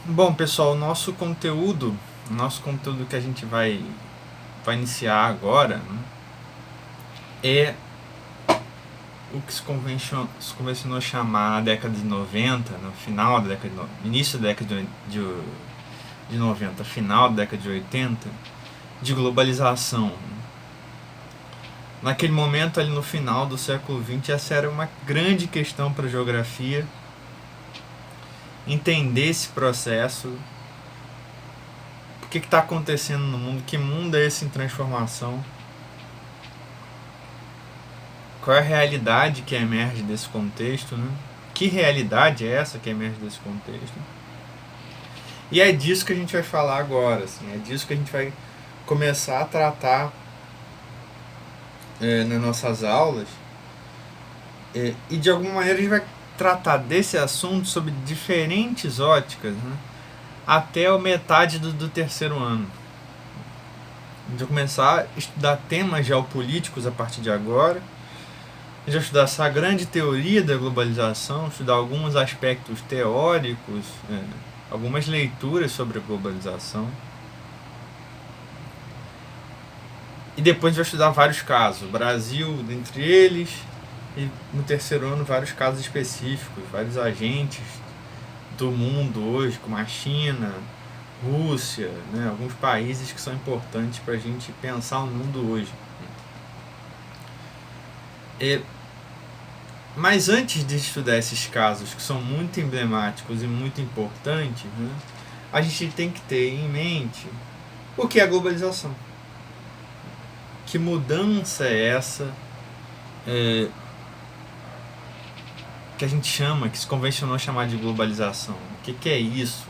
Bom, pessoal, o nosso conteúdo que a gente vai iniciar agora, né, é o que se convencionou chamar na década de 90, no final da década início da década de 90, final da década de 80, de globalização. Naquele momento, ali no final do século XX, essa era uma grande questão para a geografia, entender esse processo, o que está acontecendo no mundo, que mundo é esse em transformação, qual é a realidade que emerge desse contexto, né? Que realidade é essa que emerge desse contexto? E é disso que a gente vai falar agora, assim, é disso que a gente vai começar a tratar nas nossas aulas, e de alguma maneira a gente vai tratar desse assunto sob diferentes óticas, né? Até a metade do terceiro ano. A gente vai começar a estudar temas geopolíticos a partir de agora. A gente vai estudar essa grande teoria da globalização, estudar alguns aspectos teóricos, algumas leituras sobre a globalização. E depois a gente vai estudar vários casos, o Brasil dentre eles, e no terceiro ano vários casos específicos, vários agentes do mundo hoje, como a China, Rússia, né, alguns países que são importantes para a gente pensar o mundo hoje. Mas antes de estudar esses casos que são muito emblemáticos e muito importantes, né, a gente tem que ter em mente o que é a globalização. Que mudança é essa que a gente chama, que se convencionou chamar de globalização? O que é isso?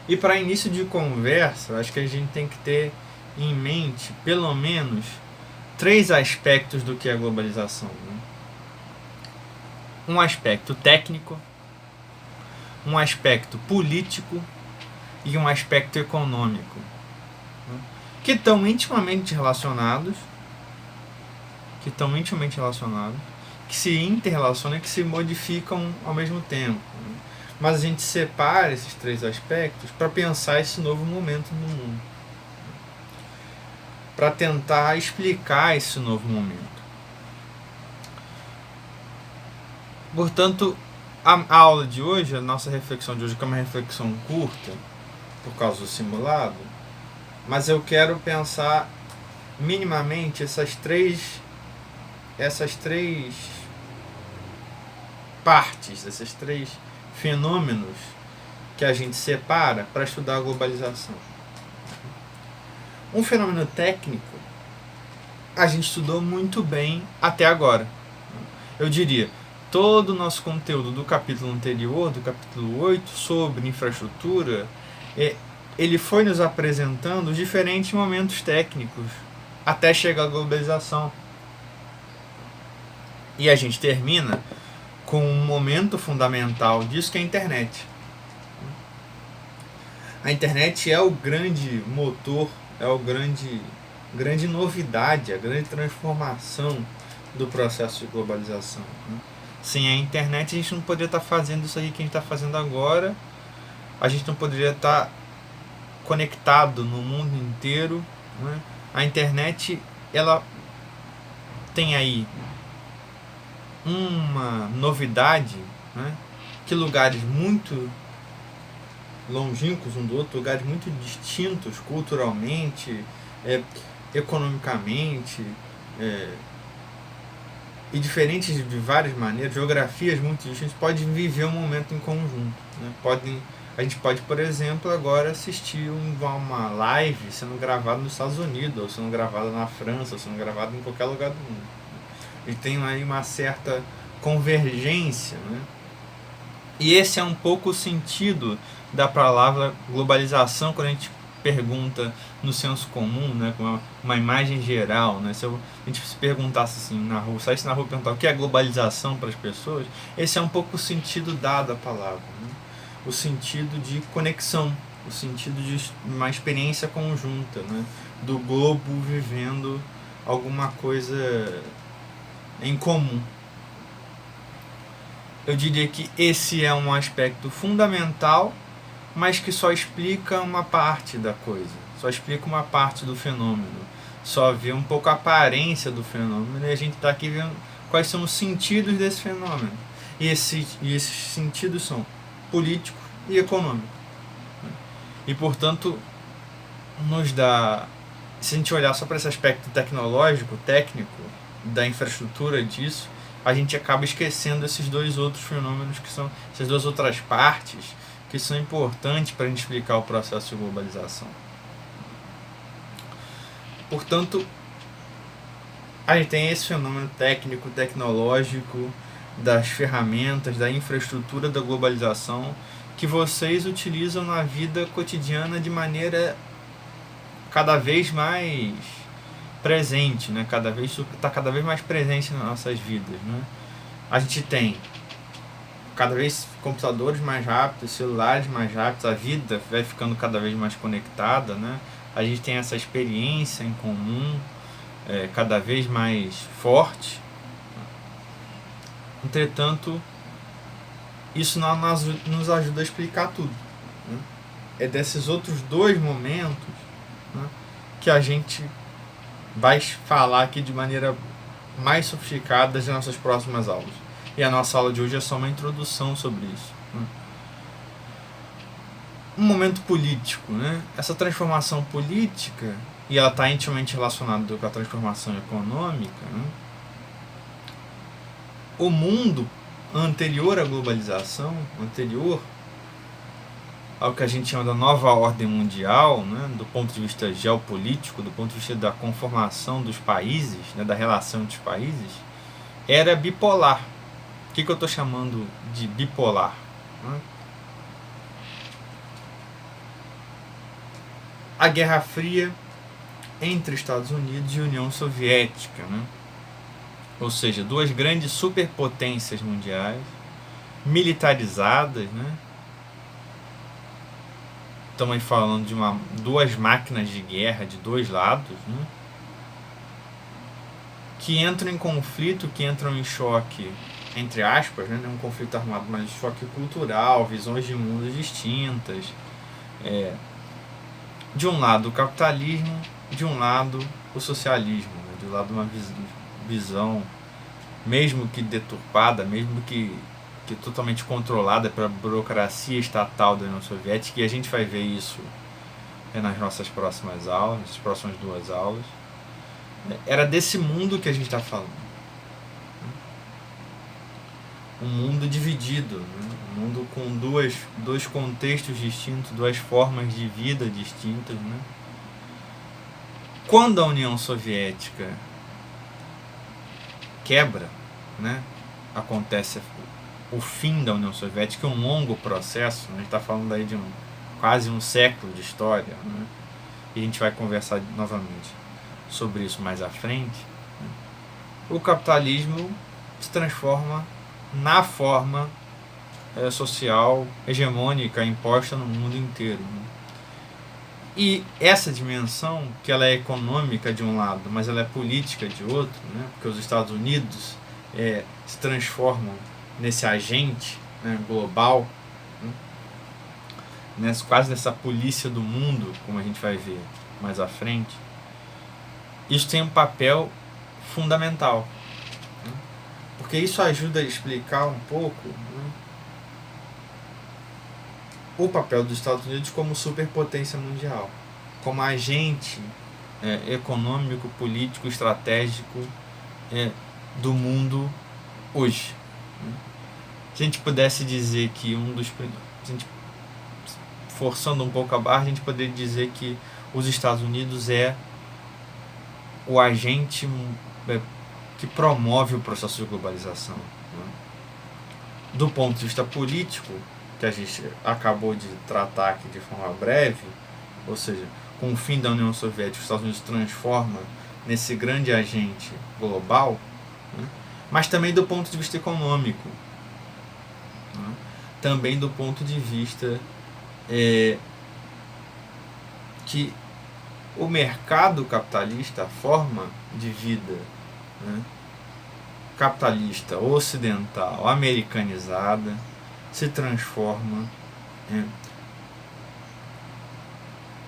E para início de conversa, acho que a gente tem que ter em mente pelo menos 3 aspectos do que é a globalização. Né? Um aspecto técnico, um aspecto político e um aspecto econômico, né? que estão intimamente relacionados, que se interrelacionam e que se modificam ao mesmo tempo. Né? Mas a gente separa esses 3 aspectos para pensar esse novo momento no mundo, para tentar explicar esse novo momento. Portanto, a aula de hoje, a nossa reflexão de hoje, que é uma reflexão curta, por causa do simulado, mas eu quero pensar minimamente essas três partes, esses 3 fenômenos que a gente separa para estudar a globalização. Um fenômeno técnico a gente estudou muito bem até agora. Eu diria, todo o nosso conteúdo do capítulo anterior, do capítulo 8, sobre infraestrutura, ele foi nos apresentando os diferentes momentos técnicos até chegar à globalização. E a gente termina com um momento fundamental disso, que é a internet. A internet é o grande motor, é o grande novidade, a grande transformação do processo de globalização. Né? Sem a internet a gente não poderia estar fazendo isso aí que a gente está fazendo agora, a gente não poderia estar conectado no mundo inteiro. Né? A internet, ela tem aí uma novidade, né? Que lugares muito longínquos um do outro, lugares muito distintos culturalmente, economicamente, e diferentes de várias maneiras, geografias muito distintas, podem viver um momento em conjunto. Né? A gente pode, por exemplo, agora assistir uma live sendo gravada nos Estados Unidos, ou sendo gravada na França, ou sendo gravada em qualquer lugar do mundo. E tem aí uma certa convergência. Né? E esse é um pouco o sentido da palavra globalização quando a gente pergunta no senso comum, né, com uma imagem geral. Né? Se a gente se perguntasse assim na rua, saísse na rua e perguntar o que é globalização para as pessoas, esse é um pouco o sentido dado à palavra. Né? O sentido de conexão, o sentido de uma experiência conjunta, né? Do globo vivendo alguma coisa em comum. eu diria que esse é um aspecto fundamental, mas que só explica uma parte da coisa, só explica uma parte do fenômeno, só vê um pouco a aparência do fenômeno, e a gente está aqui vendo quais são os sentidos desse fenômeno. E esses sentidos são políticos e econômicos. E, portanto, nos dá, se a gente olhar só para esse aspecto tecnológico, técnico, da infraestrutura disso, a gente acaba esquecendo esses dois outros fenômenos, que são essas duas outras partes que são importantes para a gente explicar o processo de globalização. Portanto, a gente tem esse fenômeno técnico, tecnológico, das ferramentas, da infraestrutura da globalização, que vocês utilizam na vida cotidiana de maneira cada vez mais presente, né? Está cada vez mais presente nas nossas vidas, né? A gente tem cada vez computadores mais rápidos, celulares mais rápidos, a vida vai ficando cada vez mais conectada, né? A gente tem essa experiência em comum cada vez mais forte. Entretanto, isso não nos ajuda a explicar tudo, né? É desses outros dois momentos, né, que a gente vai falar aqui de maneira mais sofisticada nas nossas próximas aulas. E a nossa aula de hoje é só uma introdução sobre isso, né? Um momento político, né? Essa transformação política, e ela está intimamente relacionada com a transformação econômica, né? O mundo anterior à globalização, anterior ao que a gente chama da nova ordem mundial, né, do ponto de vista geopolítico, do ponto de vista da conformação dos países, né, da relação entre os países, era bipolar. O que eu estou chamando de bipolar? Né? A Guerra Fria entre Estados Unidos e União Soviética, né? Ou seja, duas grandes superpotências mundiais, militarizadas, né? Estamos aí falando de duas máquinas de guerra de dois lados, né? Que entram em conflito, que entram em choque, entre aspas, né? Não é um conflito armado, mas choque cultural, visões de mundos distintas. De um lado o capitalismo, de um lado o socialismo, né? De um lado uma visão, mesmo que deturpada, mesmo que totalmente controlada pela burocracia estatal da União Soviética, e a gente vai ver isso nas nossas próximas aulas, nas próximas duas aulas. Era desse mundo que a gente está falando. Um mundo dividido, né? Um mundo com dois contextos distintos, duas formas de vida distintas, né? Quando a União Soviética quebra, né? Acontece o fim da União Soviética, é um longo processo, né? A gente está falando aí de quase um século de história, né? E a gente vai conversar novamente sobre isso mais à frente, né? O capitalismo se transforma na forma social hegemônica imposta no mundo inteiro, né? E essa dimensão, que ela é econômica de um lado, mas ela é política de outro, né? Porque os Estados Unidos se transformam nesse agente, né, global, né, quase nessa polícia do mundo, como a gente vai ver mais à frente. Isso tem um papel fundamental, né, porque isso ajuda a explicar um pouco, né, o papel dos Estados Unidos como superpotência mundial, como agente econômico, político, estratégico do mundo hoje. Se a gente pudesse dizer que forçando um pouco a barra, a gente poderia dizer que os Estados Unidos é o agente que promove o processo de globalização, né? Do ponto de vista político, que a gente acabou de tratar aqui de forma breve, ou seja, com o fim da União Soviética, os Estados Unidos se transforma nesse grande agente global, né? Mas também do ponto de vista econômico, né? Também do ponto de vista que o mercado capitalista, a forma de vida, né, capitalista, ocidental, americanizada, se transforma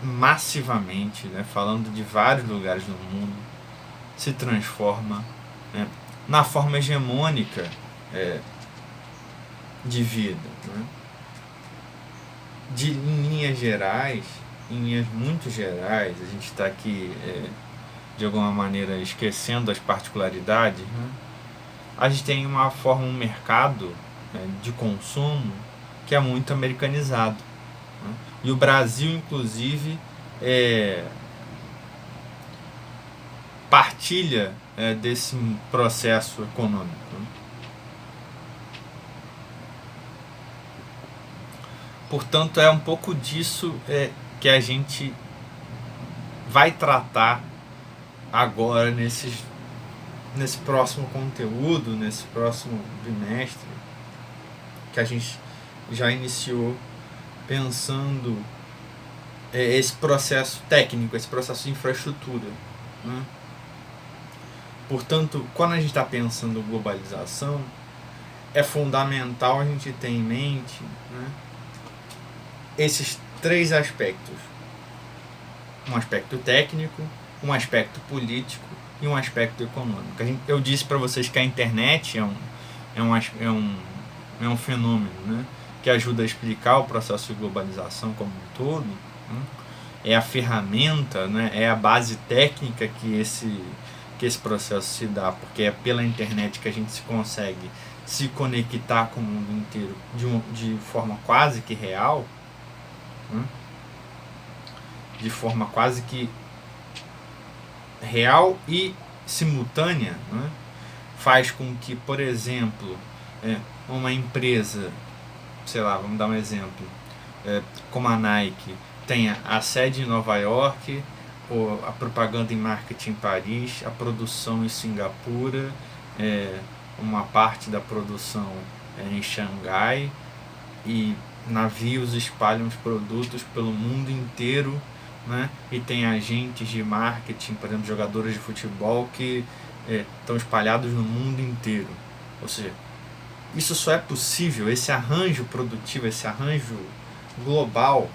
massivamente, né, falando de vários lugares do mundo, se transforma na forma hegemônica de vida. Né? Em linhas gerais, em linhas muito gerais, a gente está aqui de alguma maneira esquecendo as particularidades, né? A gente tem uma forma, um mercado de consumo que é muito americanizado. Né? E o Brasil, inclusive, partilha desse processo econômico. Né? Portanto, é um pouco disso que a gente vai tratar agora nesse próximo conteúdo, nesse próximo bimestre, que a gente já iniciou pensando esse processo técnico, esse processo de infraestrutura. Né? Portanto, quando a gente está pensando em globalização, é fundamental a gente ter em mente, né, esses três aspectos. Um aspecto técnico, um aspecto político e um aspecto econômico. Eu disse para vocês que a internet é um fenômeno, né, que ajuda a explicar o processo de globalização como um todo. Né? É a ferramenta, né, é a base técnica que esse processo se dá, porque é pela internet que a gente consegue se conectar com o mundo inteiro de forma quase que real, né? De forma quase que real e simultânea, né? Faz com que, por exemplo, uma empresa, sei lá, vamos dar um exemplo, como a Nike, tenha a sede em Nova York, a propaganda e marketing em Paris, a produção em Singapura, uma parte da produção em Xangai, e navios espalham os produtos pelo mundo inteiro, né? E tem agentes de marketing, por exemplo, jogadores de futebol que estão espalhados no mundo inteiro. Ou seja, isso só é possível, esse arranjo produtivo, esse arranjo global,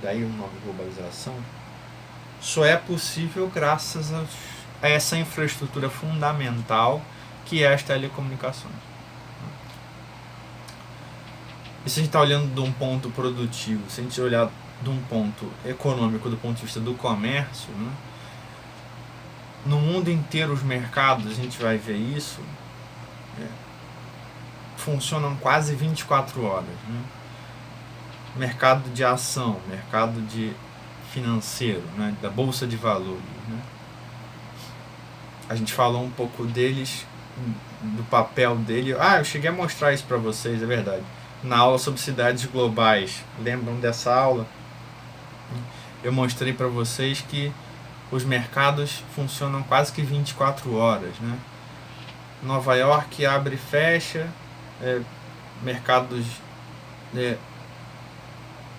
daí o nome globalização, só é possível graças a essa infraestrutura fundamental que é as telecomunicações. E se a gente está olhando de um ponto produtivo, se a gente olhar de um ponto econômico, do ponto de vista do comércio, né? No mundo inteiro os mercados, a gente vai ver isso, funcionam quase 24 horas. Né? Mercado de ação, mercado de financeiro, né? Da bolsa de valores. Né? A gente falou um pouco deles, do papel dele. Eu cheguei a mostrar isso para vocês, é verdade. Na aula sobre cidades globais, lembram dessa aula? Eu mostrei para vocês que os mercados funcionam quase que 24 horas. Né? Nova York abre e fecha, mercados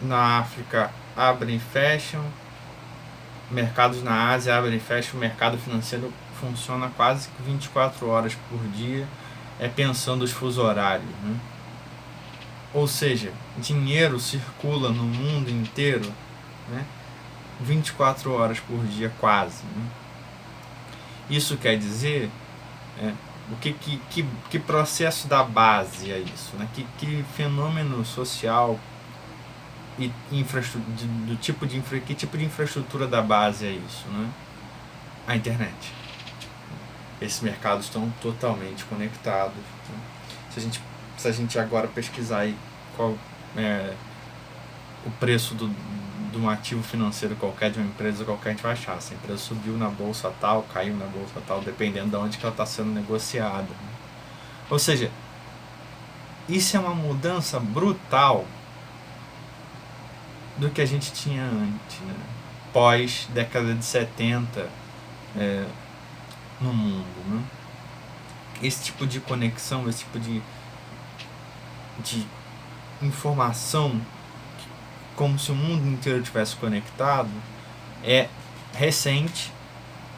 na África abrem e fecham, mercados na Ásia abrem e fecham, o mercado financeiro funciona quase que 24 horas por dia, pensando os fusos horários. Né? Ou seja, dinheiro circula no mundo inteiro, né, 24 horas por dia quase. Né? Isso quer dizer, que processo da base é isso? Né? Que fenômeno social e que tipo de infraestrutura da base é isso? Né? A internet. Esses mercados estão totalmente conectados. Né? Se a gente agora pesquisar aí qual é o preço de um ativo financeiro qualquer, de uma empresa qualquer, a gente vai achar. Se a empresa subiu na bolsa tal, caiu na bolsa tal, dependendo de onde que ela está sendo negociada. Né? Ou seja, isso é uma mudança brutal do que a gente tinha antes, né? Pós década de 70 no mundo. Né? Esse tipo de conexão, esse tipo de informação, como se o mundo inteiro tivesse conectado, é recente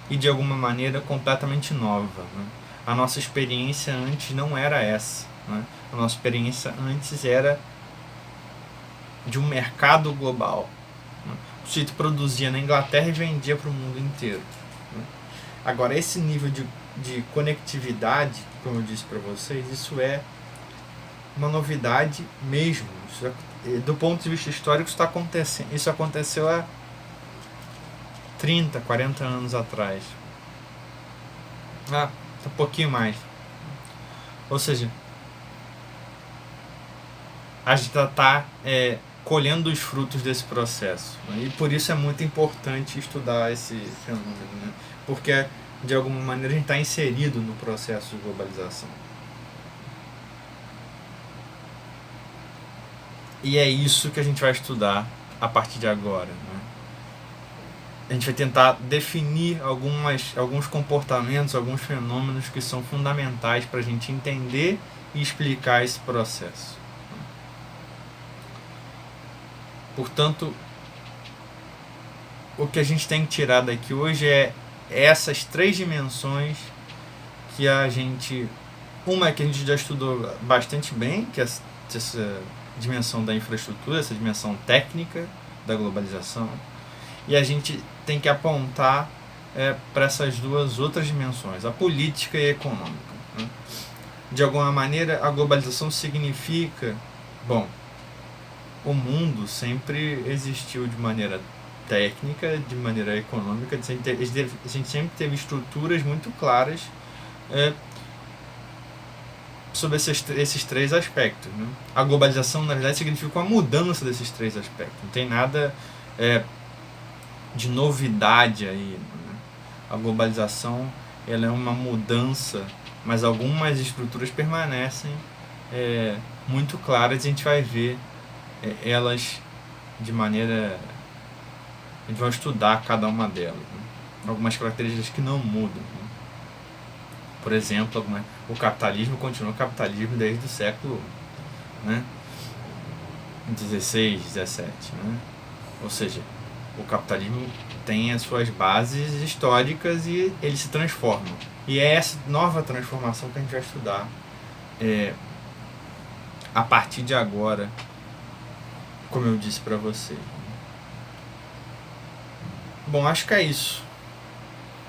e de alguma maneira completamente nova. Né? A nossa experiência antes não era essa, né? A nossa experiência antes era de um mercado global, né? O sujeito produzia na Inglaterra e vendia para o mundo inteiro, né? Agora, esse nível de conectividade, como eu disse para vocês, isso é uma novidade mesmo. Do ponto de vista histórico, isso está acontecendo. Isso aconteceu há 30, 40 anos atrás. Um pouquinho mais. Ou seja, a gente está colhendo os frutos desse processo, né? E por isso é muito importante estudar esse fenômeno, né? Porque, de alguma maneira, a gente está inserido no processo de globalização. E é isso que a gente vai estudar a partir de agora, né? A gente vai tentar definir alguns comportamentos, alguns fenômenos que são fundamentais para a gente entender e explicar esse processo. Portanto, o que a gente tem que tirar daqui hoje é essas 3 dimensões que a gente... Uma é que a gente já estudou bastante bem, que é essa dimensão da infraestrutura, essa dimensão técnica da globalização. E a gente tem que apontar para essas 2 outras dimensões, a política e a econômica, né? De alguma maneira, a globalização significa... Bom, o mundo sempre existiu de maneira técnica, de maneira econômica, a gente sempre teve estruturas muito claras sobre esses 3 aspectos, né? A globalização, na verdade, significa uma mudança desses 3 aspectos. Não tem nada de novidade aí, né? A globalização, ela é uma mudança, mas algumas estruturas permanecem muito claras, e a gente vai ver elas de maneira... A gente vai estudar cada uma delas, né? Algumas características que não mudam, né? Por exemplo, o capitalismo continua capitalismo desde o século, né, 16, 17, né? Ou seja, o capitalismo tem as suas bases históricas e ele se transforma. E é essa nova transformação que a gente vai estudar a partir de agora, como eu disse para você. Bom, acho que é isso.